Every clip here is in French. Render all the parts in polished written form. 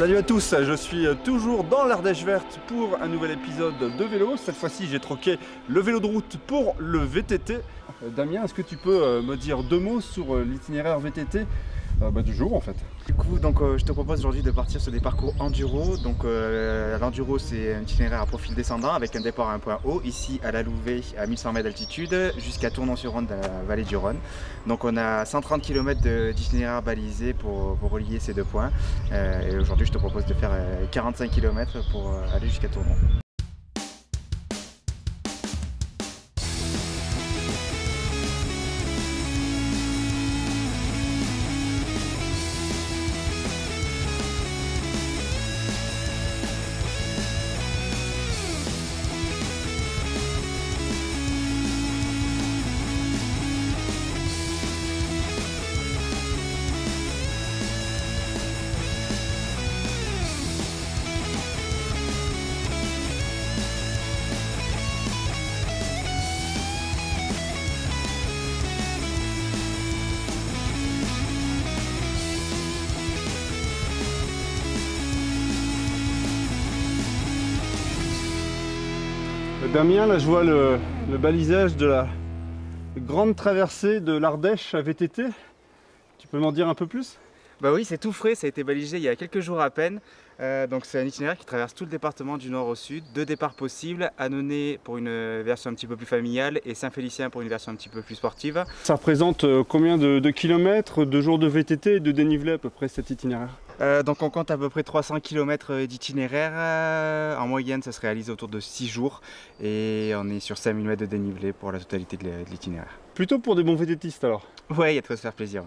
Salut à tous, je suis toujours dans l'Ardèche verte pour un nouvel épisode de vélo. Cette fois-ci, j'ai troqué le vélo de route pour le VTT. Damien, est-ce que tu peux me dire deux mots sur l'itinéraire VTT du jour en fait? Du coup, je te propose aujourd'hui de partir sur des parcours enduro. L'enduro, c'est un itinéraire à profil descendant avec un départ à un point haut, ici à la Louvet à 1100 mètres d'altitude, jusqu'à Tournon-sur-Rhône dans la vallée du Rhône. Donc on a 130 km d'itinéraire balisé pour relier ces deux points. Et aujourd'hui, je te propose de faire 45 km pour aller jusqu'à Tournon. Damien, là je vois le balisage de la grande traversée de l'Ardèche à VTT. Tu peux m'en dire un peu plus? Bah oui, c'est tout frais, ça a été balisé il y a quelques jours à peine. Donc c'est un itinéraire qui traverse tout le département du nord au sud. Deux départs possibles, Annonay pour une version un petit peu plus familiale et Saint-Félicien pour une version un petit peu plus sportive. Ça représente combien de kilomètres, de jours de VTT et de dénivelé à peu près cet itinéraire? Donc on compte à peu près 300 km d'itinéraire. En moyenne, ça se réalise autour de 6 jours et on est sur 5000 mètres de dénivelé pour la totalité de l'itinéraire. Plutôt pour des bons VTTistes alors? Ouais, il y a de quoi se faire plaisir.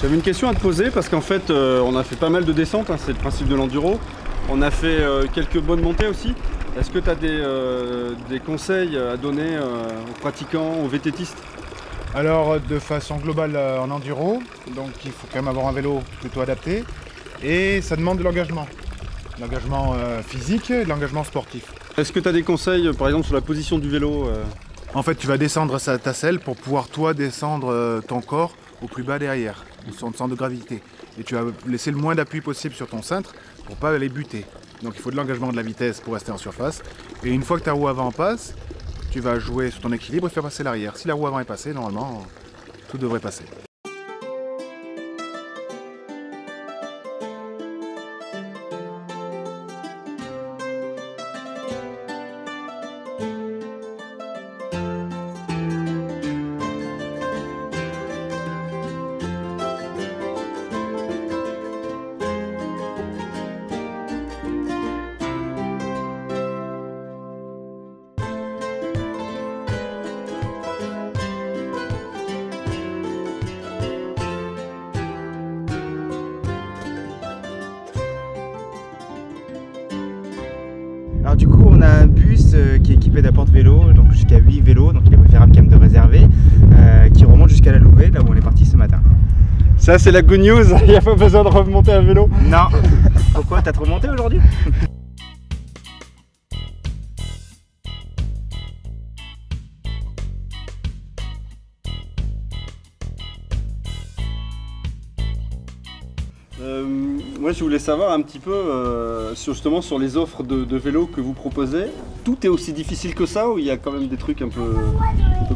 J'avais une question à te poser parce qu'en fait on a fait pas mal de descentes, hein, c'est le principe de l'enduro. On a fait quelques bonnes montées aussi. Est-ce que tu as des conseils à donner aux pratiquants, aux VTTistes? Alors de façon globale en enduro, donc il faut quand même avoir un vélo plutôt adapté et ça demande de l'engagement. L'engagement physique et de l'engagement sportif. Est-ce que tu as des conseils par exemple sur la position du vélo? En fait tu vas descendre ta selle pour pouvoir toi descendre ton corps au plus bas derrière, sur le centre de gravité. Et tu vas laisser le moins d'appui possible sur ton cintre pour ne pas aller buter. Donc il faut de l'engagement de la vitesse pour rester en surface. Et une fois que ta roue avant passe, tu vas jouer sur ton équilibre et faire passer l'arrière. Si la roue avant est passée, normalement, tout devrait passer. Alors du coup on a un bus qui est équipé d'un porte-vélo, donc jusqu'à 8 vélos, donc il est préférable quand même de réserver, qui remonte jusqu'à la Louvet, là où on est parti ce matin. Ça c'est la good news, il n'y a pas besoin de remonter à vélo. Non. Pourquoi? T'as trop monté aujourd'hui? Moi je voulais savoir un petit peu justement sur les offres de vélos que vous proposez. Tout est aussi difficile que ça ou il y a quand même des trucs un peu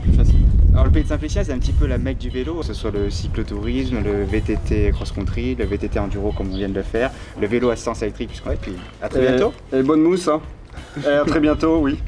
plus faciles? Alors le pays de Saint-Félicien, c'est un petit peu la mecque du vélo, que ce soit le cyclotourisme, le VTT cross-country, le VTT enduro comme on vient de le faire, le vélo assistance électrique puisqu'on est. Puis à très bientôt. Et bonne mousse hein. Et à très bientôt, oui.